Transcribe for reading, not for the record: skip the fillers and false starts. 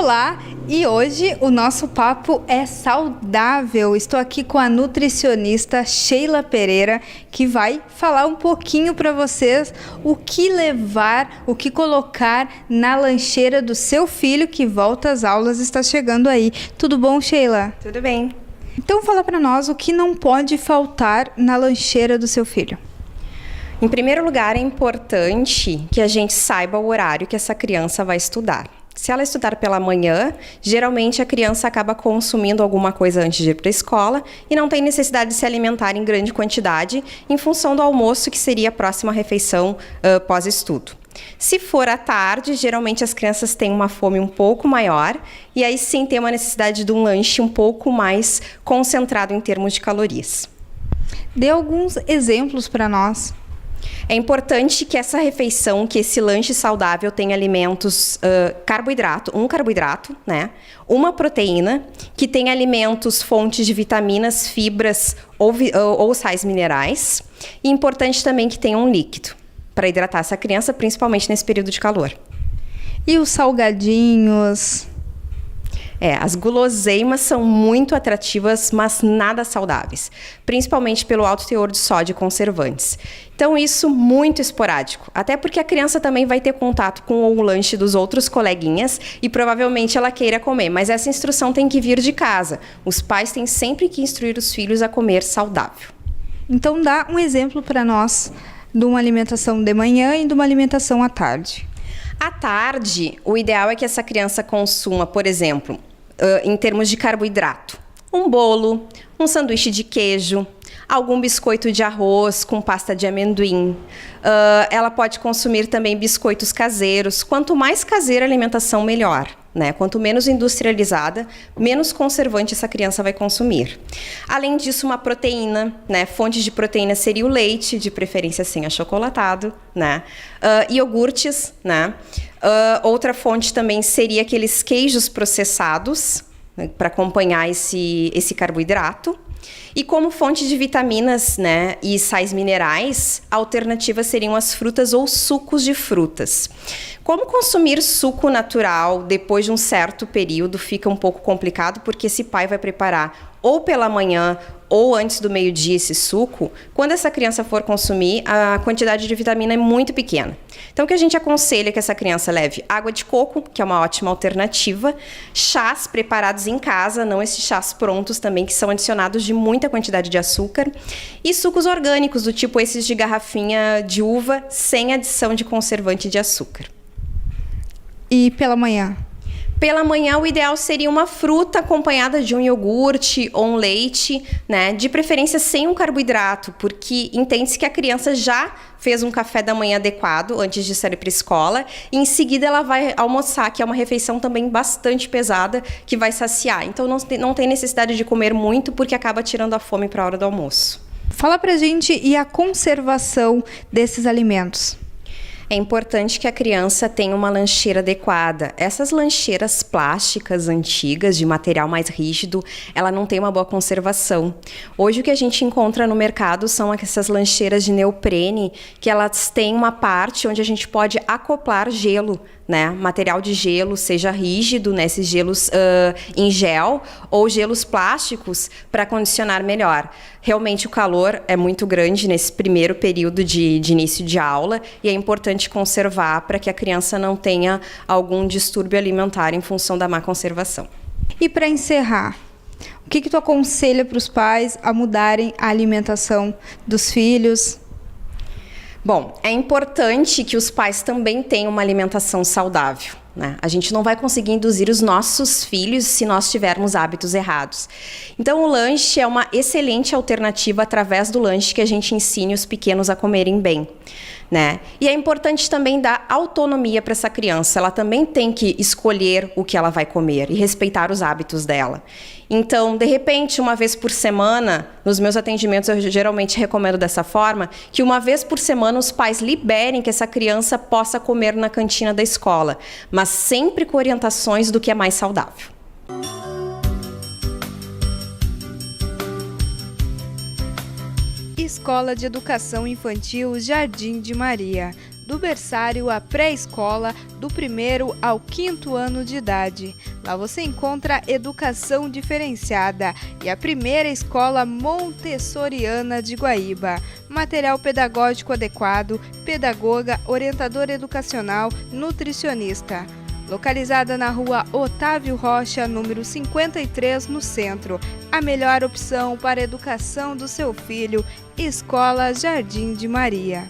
Olá, e hoje o nosso papo é saudável. Estou aqui com a nutricionista Sheila Pereira, que vai falar um pouquinho para vocês o que levar, o que colocar na lancheira do seu filho que volta às aulas, está chegando aí. Tudo bom, Sheila? Tudo bem. Então fala para nós o que não pode faltar na lancheira do seu filho. Em primeiro lugar, é importante que a gente saiba o horário que essa criança vai estudar. Se ela estudar pela manhã, geralmente a criança acaba consumindo alguma coisa antes de ir para a escola e não tem necessidade de se alimentar em grande quantidade em função do almoço, que seria a próxima refeição pós-estudo. Se for à tarde, geralmente as crianças têm uma fome um pouco maior e aí sim tem uma necessidade de um lanche um pouco mais concentrado em termos de calorias. Dê alguns exemplos para nós. É importante que essa refeição, que esse lanche saudável tenha alimentos, um carboidrato, né? Uma proteína, que tenha alimentos, fontes de vitaminas, fibras ou sais minerais. E importante também que tenha um líquido para hidratar essa criança, principalmente nesse período de calor. E os salgadinhos? As guloseimas são muito atrativas, mas nada saudáveis, principalmente pelo alto teor de sódio e conservantes. Então, isso muito esporádico, até porque a criança também vai ter contato com o lanche dos outros coleguinhas e provavelmente ela queira comer, mas essa instrução tem que vir de casa. Os pais têm sempre que instruir os filhos a comer saudável. Então, dá um exemplo para nós de uma alimentação de manhã e de uma alimentação à tarde. À tarde, o ideal é que essa criança consuma, por exemplo, em termos de carboidrato, um bolo, um sanduíche de queijo, algum biscoito de arroz com pasta de amendoim. Ela pode consumir também biscoitos caseiros. Quanto mais caseira a alimentação, melhor, né? Quanto menos industrializada, menos conservante essa criança vai consumir. Além disso, uma proteína, né? Fonte de proteína seria o leite, de preferência sem achocolatado, né? Iogurtes, né? Outra fonte também seria aqueles queijos processados, né, para acompanhar esse carboidrato. E como fonte de vitaminas, né, e sais minerais, alternativas seriam as frutas ou sucos de frutas. Como consumir suco natural depois de um certo período fica um pouco complicado, porque esse pai vai preparar ou pela manhã ou antes do meio-dia esse suco. Quando essa criança for consumir, a quantidade de vitamina é muito pequena. Então, o que a gente aconselha é que essa criança leve água de coco, que é uma ótima alternativa, chás preparados em casa, não esses chás prontos também, que são adicionados de muita quantidade de açúcar, e sucos orgânicos, do tipo esses de garrafinha de uva, sem adição de conservante de açúcar. E pela manhã? Pela manhã, o ideal seria uma fruta acompanhada de um iogurte ou um leite, né? De preferência sem um carboidrato, porque entende-se que a criança já fez um café da manhã adequado antes de sair para a escola e em seguida ela vai almoçar, que é uma refeição também bastante pesada, que vai saciar. Então, não tem necessidade de comer muito, porque acaba tirando a fome para a hora do almoço. Fala pra gente, e a conservação desses alimentos? É importante que a criança tenha uma lancheira adequada. Essas lancheiras plásticas antigas, de material mais rígido, ela não tem uma boa conservação. Hoje o que a gente encontra no mercado são essas lancheiras de neoprene, que elas têm uma parte onde a gente pode acoplar gelo, né? Material de gelo, seja rígido, né? Esses gelos em gel, ou gelos plásticos para condicionar melhor. Realmente o calor é muito grande nesse primeiro período de início de aula e é importante conservar para que a criança não tenha algum distúrbio alimentar em função da má conservação. E para encerrar, o que tu aconselha para os pais a mudarem a alimentação dos filhos? Bom, é importante que os pais também tenham uma alimentação saudável, né? A gente não vai conseguir induzir os nossos filhos se nós tivermos hábitos errados. Então, o lanche é uma excelente alternativa através do lanche que a gente ensine os pequenos a comerem bem, né? E é importante também dar autonomia para essa criança. Ela também tem que escolher o que ela vai comer e respeitar os hábitos dela. Então, de repente, uma vez por semana, nos meus atendimentos eu geralmente recomendo dessa forma, que uma vez por semana os pais liberem que essa criança possa comer na cantina da escola, mas sempre com orientações do que é mais saudável. Escola de Educação Infantil Jardim de Maria. do berçário à pré-escola, do 1º ao 5º ano de idade. Lá você encontra educação diferenciada e a primeira escola montessoriana de Guaíba. Material pedagógico adequado, pedagoga, orientador educacional, nutricionista. Localizada na rua Otávio Rocha, número 53, no centro. A melhor opção para a educação do seu filho, Escola Jardim de Maria.